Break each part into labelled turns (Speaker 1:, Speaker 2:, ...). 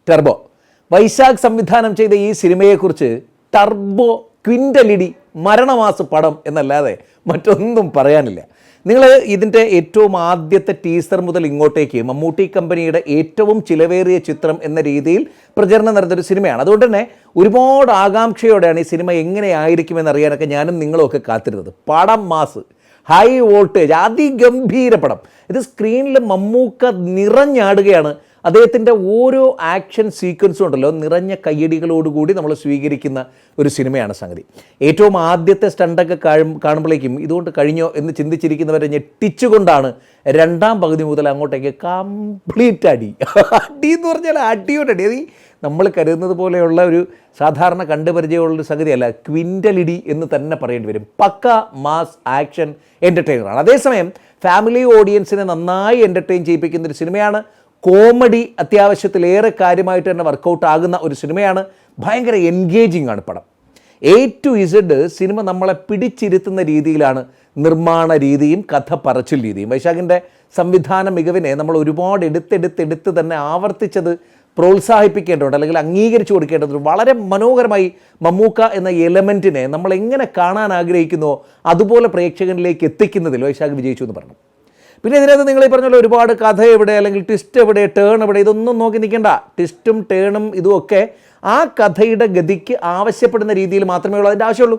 Speaker 1: Turbo. Vaishakh സംവിധാനം ചെയ്ത ഈ സിനിമയെക്കുറിച്ച് ടർബോ, ക്വിൻ്റലിഡി, മരണമാസ പടം എന്നല്ലാതെ മറ്റൊന്നും പറയാനില്ല. നിങ്ങൾ ഇതിൻ്റെ ഏറ്റവും ആദ്യത്തെ ടീസർ മുതൽ ഇങ്ങോട്ടേക്ക് മമ്മൂട്ടി കമ്പനിയുടെ ഏറ്റവും ചിലവേറിയ ചിത്രം എന്ന രീതിയിൽ പ്രചരണം നടന്നൊരു സിനിമയാണ്. അതുകൊണ്ട് തന്നെ ഒരുപാട് ആകാംക്ഷയോടെയാണ് ഈ സിനിമ എങ്ങനെയായിരിക്കുമെന്ന് അറിയാനൊക്കെ ഞാനും നിങ്ങളുമൊക്കെ കാത്തിരുന്നത്. പടം മാസ്, ഹൈ വോൾട്ടേജ്, അതിഗംഭീര പടം. ഇത് സ്ക്രീനിൽ മമ്മൂക്ക നിറഞ്ഞാടുകയാണ്. അദ്ദേഹത്തിൻ്റെ ഓരോ ആക്ഷൻ സീക്വൻസും ഉണ്ടല്ലോ നിറഞ്ഞ കയ്യടികളോടുകൂടി നമ്മൾ സ്വീകരിക്കുന്ന ഒരു സിനിമയാണ് സംഗതി. ഏറ്റവും ആദ്യത്തെ സ്റ്റണ്ടൊക്കെ കാണുമ്പോഴേക്കും ഇതുകൊണ്ട് കഴിഞ്ഞോ എന്ന് ചിന്തിച്ചിരിക്കുന്നവരെ ഞെട്ടിച്ചുകൊണ്ടാണ് രണ്ടാം പകുതി മുതൽ അങ്ങോട്ടേക്ക് കംപ്ലീറ്റ് അടി എന്ന് പറഞ്ഞാൽ അടിയോടടി. അത് നമ്മൾ കരുതുന്നത് പോലെയുള്ള ഒരു സാധാരണ കണ്ടുപരിചയമുള്ളൊരു സംഗതിയല്ല, ക്വിൻ്റലിഡി എന്ന് തന്നെ പറയേണ്ടി വരും. പക്ക മാസ് ആക്ഷൻ എൻ്റർടൈനറാണ്. അതേസമയം ഫാമിലി ഓഡിയൻസിനെ നന്നായി എൻ്റർടൈൻ ചെയ്യിപ്പിക്കുന്ന ഒരു സിനിമയാണ്. കോമഡി അത്യാവശ്യത്തിലേറെ കാര്യമായിട്ട് തന്നെ വർക്കൗട്ട് ആകുന്ന ഒരു സിനിമയാണ്. ഭയങ്കര എൻഗേജിങ് ആണ് പടം. A to Z സിനിമ നമ്മളെ പിടിച്ചിരുത്തുന്ന രീതിയിലാണ് നിർമ്മാണ രീതിയും കഥ പറച്ചിൽ രീതിയും. വൈശാഖിൻ്റെ സംവിധാന മികവിനെ നമ്മൾ ഒരുപാട് എടുത്തെടുത്ത് തന്നെ ആവർത്തിച്ചത് പ്രോത്സാഹിപ്പിക്കേണ്ടതുണ്ട്, അല്ലെങ്കിൽ അംഗീകരിച്ചു കൊടുക്കേണ്ടതുണ്ട്. വളരെ മനോഹരമായി മമ്മൂക്ക എന്ന എലമെൻറ്റിനെ നമ്മൾ എങ്ങനെ കാണാൻ ആഗ്രഹിക്കുന്നുവോ അതുപോലെ പ്രേക്ഷകനിലേക്ക് എത്തിക്കുന്നതിൽ വൈശാഖ് വിജയിച്ചു എന്ന് പറഞ്ഞു. പിന്നെ ഇതിനകത്ത് നിങ്ങൾ ഈ പറഞ്ഞല്ലോ ഒരുപാട് കഥ എവിടെ, അല്ലെങ്കിൽ ട്വിസ്റ്റ് എവിടെ, ടേൺ എവിടെ, ഇതൊന്നും നോക്കി നിൽക്കേണ്ട. ട്വിസ്റ്റും ടേണും ഇതുമൊക്കെ ആ കഥയുടെ ഗതിക്ക് ആവശ്യപ്പെടുന്ന രീതിയിൽ മാത്രമേ ഉള്ളൂ, അതിൻ്റെ ആവശ്യമുള്ളൂ.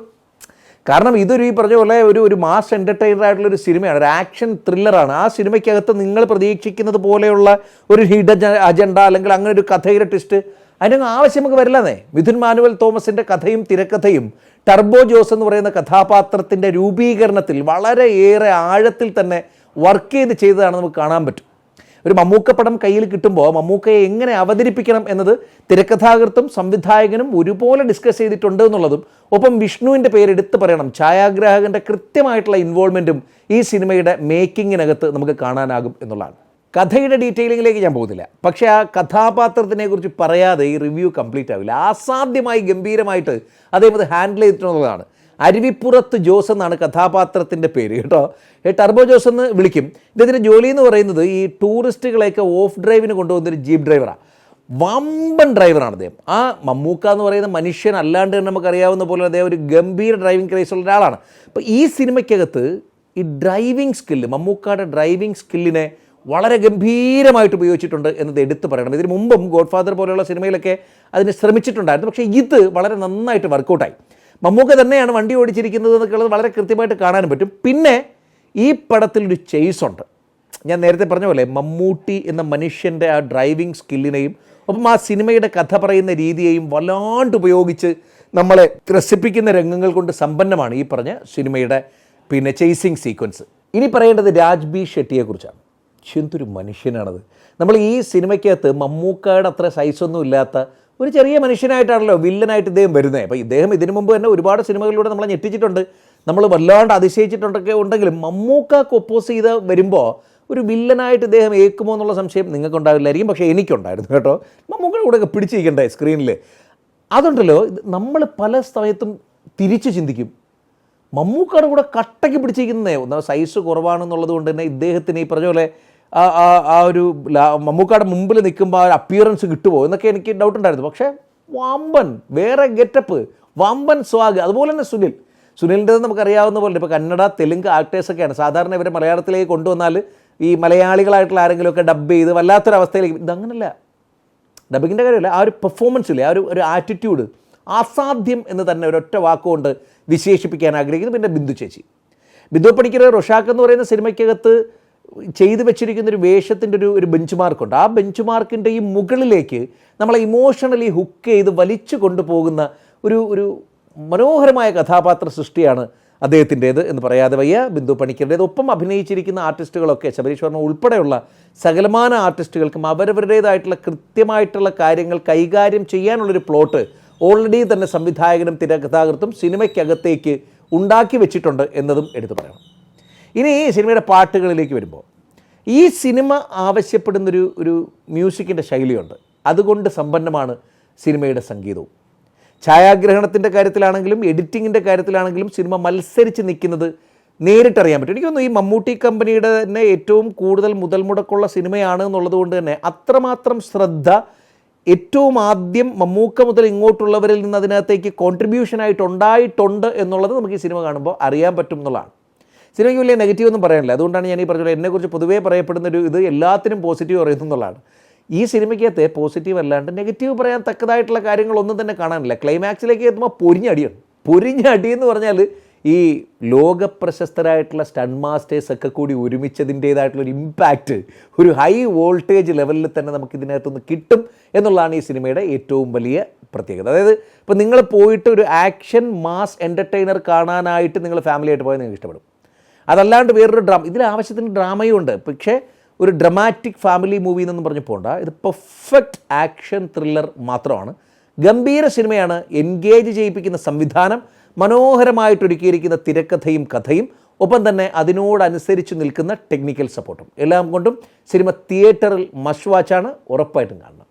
Speaker 1: കാരണം ഇതൊരു ഈ പറഞ്ഞ പോലെ ഒരു മാസ് എൻ്റർടൈനർ ആയിട്ടുള്ളൊരു സിനിമയാണ്, ഒരു ആക്ഷൻ ത്രില്ലറാണ്. ആ സിനിമയ്ക്കകത്ത് നിങ്ങൾ പ്രതീക്ഷിക്കുന്നത് പോലെയുള്ള ഒരു ഹിഡൻ അജണ്ട അല്ലെങ്കിൽ അങ്ങനെ ഒരു കഥയുടെ ട്വിസ്റ്റ് അതിനൊന്നും ആവശ്യം നമുക്ക് വരില്ലെന്നേ. മിഥുൻ മാനുവൽ തോമസിൻ്റെ കഥയും തിരക്കഥയും ടർബോ ജോസ് എന്ന് പറയുന്ന കഥാപാത്രത്തിൻ്റെ രൂപീകരണത്തിൽ വളരെയേറെ ആഴത്തിൽ തന്നെ വർക്ക് ചെയ്തതാണ് നമുക്ക് കാണാൻ പറ്റും. ഒരു മമ്മൂക്ക പടം കയ്യിൽ കിട്ടുമ്പോൾ മമ്മൂക്കയെ എങ്ങനെ അവതരിപ്പിക്കണം എന്നത് തിരക്കഥാകൃത്തും സംവിധായകനും ഒരുപോലെ ഡിസ്കസ് ചെയ്തിട്ടുണ്ട് എന്നുള്ളതും, ഒപ്പം വിഷ്ണുവിൻ്റെ പേര് എടുത്തു പറയണം, ഛായാഗ്രാഹകൻ്റെ കൃത്യമായിട്ടുള്ള ഇൻവോൾവ്മെൻറ്റും ഈ സിനിമയുടെ മേക്കിങ്ങിനകത്ത് നമുക്ക് കാണാനാകും എന്നുള്ളതാണ്. കഥയുടെ ഡീറ്റെയിലിങ്ങിലേക്ക് ഞാൻ പോകുന്നില്ല, പക്ഷേ ആ കഥാപാത്രത്തിനെ കുറിച്ച് പറയാതെ ഈ റിവ്യൂ കംപ്ലീറ്റ് ആവില്ല. അസാധ്യമായി ഗംഭീരമായിട്ട് അദ്ദേഹം അത് ഹാൻഡിൽ ചെയ്തിട്ടുള്ളതാണ്. അരുവിപ്പുറത്ത് ജോസ് എന്നാണ് കഥാപാത്രത്തിൻ്റെ പേര് കേട്ടോ. ടർബോ ജോസ് എന്ന് വിളിക്കും. ഇദ്ദേഹത്തിൻ്റെ ജോലി എന്ന് പറയുന്നത് ഈ ടൂറിസ്റ്റുകളെയൊക്കെ ഓഫ് ഡ്രൈവിന് കൊണ്ടുപോകുന്നൊരു ജീപ്പ് ഡ്രൈവറാണ്. വമ്പൻ ഡ്രൈവറാണ് അദ്ദേഹം. ആ മമ്മൂക്ക എന്ന് പറയുന്ന മനുഷ്യൻ അല്ലാണ്ട് തന്നെ നമുക്കറിയാവുന്ന പോലെ അദ്ദേഹം ഒരു ഗംഭീര ഡ്രൈവിംഗ് ക്രേസുള്ള ഒരാളാണ്. അപ്പോൾ ഈ സിനിമയ്ക്കകത്ത് ഈ ഡ്രൈവിംഗ് സ്കില്ല്, മമ്മൂക്കയുടെ ഡ്രൈവിംഗ് സ്കില്ലിനെ വളരെ ഗംഭീരമായിട്ട് ഉപയോഗിച്ചിട്ടുണ്ട് എന്നത് എടുത്തു പറയണം. ഇതിന് മുമ്പും ഗോഡ് ഫാദർ പോലെയുള്ള സിനിമയിലൊക്കെ അതിന് ശ്രമിച്ചിട്ടുണ്ടായിരുന്നു, പക്ഷേ ഇത് വളരെ നന്നായിട്ട് വർക്കൗട്ടായി. മമ്മൂക്ക തന്നെയാണ് വണ്ടി ഓടിച്ചിരിക്കുന്നത് എന്നൊക്കെയുള്ളത് വളരെ കൃത്യമായിട്ട് കാണാനും പറ്റും. പിന്നെ ഈ പടത്തിലൊരു ചേസുണ്ട്. ഞാൻ നേരത്തെ പറഞ്ഞ പോലെ മമ്മൂട്ടി എന്ന മനുഷ്യൻ്റെ ആ ഡ്രൈവിംഗ് സ്കില്ലിനെയും ഒപ്പം ആ സിനിമയുടെ കഥ പറയുന്ന രീതിയെയും വല്ലാണ്ട് ഉപയോഗിച്ച് നമ്മളെ ത്രസിപ്പിക്കുന്ന രംഗങ്ങൾ കൊണ്ട് സമ്പന്നമാണ് ഈ പറഞ്ഞ സിനിമയുടെ പിന്നെ ചേസിങ് സീക്വൻസ്. ഇനി പറയേണ്ടത് രാജ് ബി ഷെട്ടിയെക്കുറിച്ചാണ്. എന്തൊരു മനുഷ്യനാണത്. നമ്മൾ ഈ സിനിമയ്ക്കകത്ത് മമ്മൂക്കയുടെ അത്ര സൈസൊന്നും ഇല്ലാത്ത ഒരു ചെറിയ മനുഷ്യനായിട്ടാണല്ലോ വില്ലനായിട്ട് ഇദ്ദേഹം വരുന്നത്. അപ്പോൾ ഇദ്ദേഹം ഇതിനു മുമ്പ് തന്നെ ഒരുപാട് സിനിമകളിലൂടെ നമ്മളെ ഞെട്ടിച്ചിട്ടുണ്ട്, നമ്മൾ വല്ലാണ്ട് അതിശയിച്ചിട്ടുണ്ടൊക്കെ ഉണ്ടെങ്കിലും മമ്മൂക്കക്ക് ഒപ്പോസ് ചെയ്ത് വരുമ്പോൾ ഒരു വില്ലനായിട്ട് ഇദ്ദേഹം ഏൽക്കുമോ എന്നുള്ള സംശയം നിങ്ങൾക്കുണ്ടാവില്ലായിരിക്കും, പക്ഷേ എനിക്കുണ്ടായിരുന്നു കേട്ടോ. മമ്മൂക്കയുടെ കൂടെയൊക്കെ പിടിച്ചിരിക്കണ്ടേ സ്ക്രീനിൽ. അതുണ്ടല്ലോ നമ്മൾ പല സമയത്തും തിരിച്ച് ചിന്തിക്കും, മമ്മൂക്കയുടെ കൂടെ കട്ടയ്ക്ക് പിടിച്ചിരിക്കുന്നതേ ഒന്നാമത് സൈസ് കുറവാണെന്നുള്ളത് കൊണ്ട് തന്നെ ഇദ്ദേഹത്തിന് ഈ പറഞ്ഞ പോലെ ആ ഒരു മമ്മൂക്കയുടെ മുമ്പിൽ നിൽക്കുമ്പോൾ ആ ഒരു അപ്പിയറൻസ് കിട്ടുമോ എന്നൊക്കെ എനിക്ക് ഡൗട്ട് ഉണ്ടായിരുന്നു. പക്ഷേ വമ്പൻ വേറെ ഗെറ്റപ്പ്, വമ്പൻ സ്വാഗ്. അതുപോലെ തന്നെ സുനിലിൻ്റെത് നമുക്കറിയാവുന്ന പോലെ ഇപ്പോൾ കന്നഡ തെലുങ്ക് ആക്ടേഴ്സൊക്കെയാണ്. സാധാരണ ഇവരെ മലയാളത്തിലേക്ക് കൊണ്ടുവന്നാൽ ഈ മലയാളികളായിട്ടുള്ള ആരെങ്കിലുമൊക്കെ ഡബ് ചെയ്ത് വല്ലാത്തൊരവസ്ഥയിലേക്ക്, ഇതങ്ങനല്ല. ഡബിങ്ങിൻ്റെ കാര്യമല്ല, ആ ഒരു പെർഫോമൻസില്ലേ, ആ ഒരു ആറ്റിറ്റ്യൂഡ് അസാധ്യം എന്ന് തന്നെ ഒരൊറ്റ വാക്കുകൊണ്ട് വിശേഷിപ്പിക്കാൻ ആഗ്രഹിക്കുന്നു. പിന്നെ ബിന്ദു പണിക്കർ റൊഷാക്ക് എന്ന് പറയുന്ന സിനിമയ്ക്കകത്ത് ചെയ്തു വെച്ചിരിക്കുന്നൊരു വേഷത്തിൻ്റെ ഒരു ബെഞ്ച് മാർക്കുണ്ട്. ആ ബെഞ്ച് മാർക്കിൻ്റെ ഈ മുകളിലേക്ക് നമ്മളെ ഇമോഷണലി ഹുക്ക് ചെയ്ത് വലിച്ചു കൊണ്ടുപോകുന്ന ഒരു മനോഹരമായ കഥാപാത്ര സൃഷ്ടിയാണ് അദ്ദേഹത്തിൻ്റേത് എന്ന് പറയാതെ വയ്യ. ബിന്ദു പണിക്കരുടേത് ഒപ്പം അഭിനയിച്ചിരിക്കുന്ന ആർട്ടിസ്റ്റുകളൊക്കെ ശബരീഷ് വർമ്മ ഉൾപ്പെടെയുള്ള സകലമാന ആർട്ടിസ്റ്റുകൾക്കും അവരവരുടേതായിട്ടുള്ള കൃത്യമായിട്ടുള്ള കാര്യങ്ങൾ കൈകാര്യം ചെയ്യാനുള്ളൊരു പ്ലോട്ട് ഓൾറെഡി തന്നെ സംവിധായകനും തിരക്കഥാകൃത്തും സിനിമയ്ക്കകത്തേക്ക് ഉണ്ടാക്കി വെച്ചിട്ടുണ്ട് എന്നതും എടുത്തു പറയണം. ഇനി ഈ സിനിമയുടെ പാട്ടുകളിലേക്ക് വരുമ്പോൾ ഈ സിനിമ ആവശ്യപ്പെടുന്നൊരു മ്യൂസിക്കിൻ്റെ ശൈലിയുണ്ട്. അതുകൊണ്ട് സമ്പന്നമാണ് സിനിമയുടെ സംഗീതവും. ഛായാഗ്രഹണത്തിൻ്റെ കാര്യത്തിലാണെങ്കിലും എഡിറ്റിങ്ങിൻ്റെ കാര്യത്തിലാണെങ്കിലും സിനിമ മത്സരിച്ച് നിൽക്കുന്നത് നേരിട്ടറിയാൻ പറ്റും. എനിക്ക് തോന്നുന്നു ഈ മമ്മൂട്ടി കമ്പനിയുടെ തന്നെ ഏറ്റവും കൂടുതൽ മുതൽ മുടക്കുള്ള സിനിമയാണ് എന്നുള്ളത് കൊണ്ട് തന്നെ അത്രമാത്രം ശ്രദ്ധ ഏറ്റവും ആദ്യം മമ്മൂക്ക മുതൽ ഇങ്ങോട്ടുള്ളവരിൽ നിന്ന് അതിനകത്തേക്ക് കോൺട്രിബ്യൂഷനായിട്ട് ഉണ്ടായിട്ടുണ്ട് എന്നുള്ളത് നമുക്ക് ഈ സിനിമ കാണുമ്പോൾ അറിയാൻ പറ്റും എന്നുള്ളതാണ്. സിനിമയ്ക്ക് വലിയ നെഗറ്റീവ് ഒന്നും പറയാനില്ല. അതുകൊണ്ടാണ് ഞാൻ ഈ പറഞ്ഞത് എന്നെക്കുറിച്ച് പൊതുവേ പറയപ്പെടുന്ന ഒരു ഇത് എല്ലാത്തിനും പോസിറ്റീവ് പറയുന്നു എന്നുള്ളതാണ്. ഈ സിനിമയ്ക്കകത്ത് പോസിറ്റീവ് അല്ലാണ്ട് നെഗറ്റീവ് പറയാൻ തക്കതായിട്ടുള്ള കാര്യങ്ങളൊന്നും തന്നെ കാണാനില്ല. ക്ലൈമാക്സിലേക്ക് എത്തുമ്പോൾ പൊരിഞ്ഞടിയാണ്. പൊരിഞ്ഞടി എന്ന് പറഞ്ഞാൽ ഈ ലോകപ്രശസ്തരായിട്ടുള്ള സ്റ്റണ്ട് മാസ്റ്റേഴ്സ് ഒക്കെ കൂടി ഒരുമിച്ചതിൻ്റേതായിട്ടുള്ളൊരു ഇമ്പാക്റ്റ് ഒരു ഹൈ വോൾട്ടേജ് ലെവലിൽ തന്നെ നമുക്ക് ഇതിനകത്തുനിന്ന് കിട്ടും എന്നുള്ളതാണ് ഈ സിനിമയുടെ ഏറ്റവും വലിയ പ്രത്യേകത. അതായത് ഇപ്പോൾ നിങ്ങൾ പോയിട്ട് ഒരു ആക്ഷൻ മാസ് എൻ്റർടൈനർ കാണാനായിട്ട് നിങ്ങൾ ഫാമിലിയായിട്ട് പോയാൽ നിങ്ങൾക്ക് ഇഷ്ടപ്പെടും. അതല്ലാണ്ട് വേറൊരു ഇതിൽ ആവശ്യത്തിന് ഡ്രാമയും ഉണ്ട്. പക്ഷേ ഒരു ഡ്രമാറ്റിക് ഫാമിലി മൂവി എന്നൊന്നും പറഞ്ഞു പോകണ്ട. ഇത് പെർഫെക്റ്റ് ആക്ഷൻ ത്രില്ലർ മാത്രമാണ്. ഗംഭീര സിനിമയാണ്. എൻഗേജ് ചെയ്യിപ്പിക്കുന്ന സംവിധാനം, മനോഹരമായിട്ടൊരുക്കിയിരിക്കുന്ന തിരക്കഥയും കഥയും, ഒപ്പം തന്നെ അതിനോടനുസരിച്ച് നിൽക്കുന്ന ടെക്നിക്കൽ സപ്പോർട്ടും എല്ലാം കൊണ്ടും സിനിമ തിയേറ്ററിൽ മസ്റ്റ് വാച്ചാണ്. ഉറപ്പായിട്ടും കാണണം.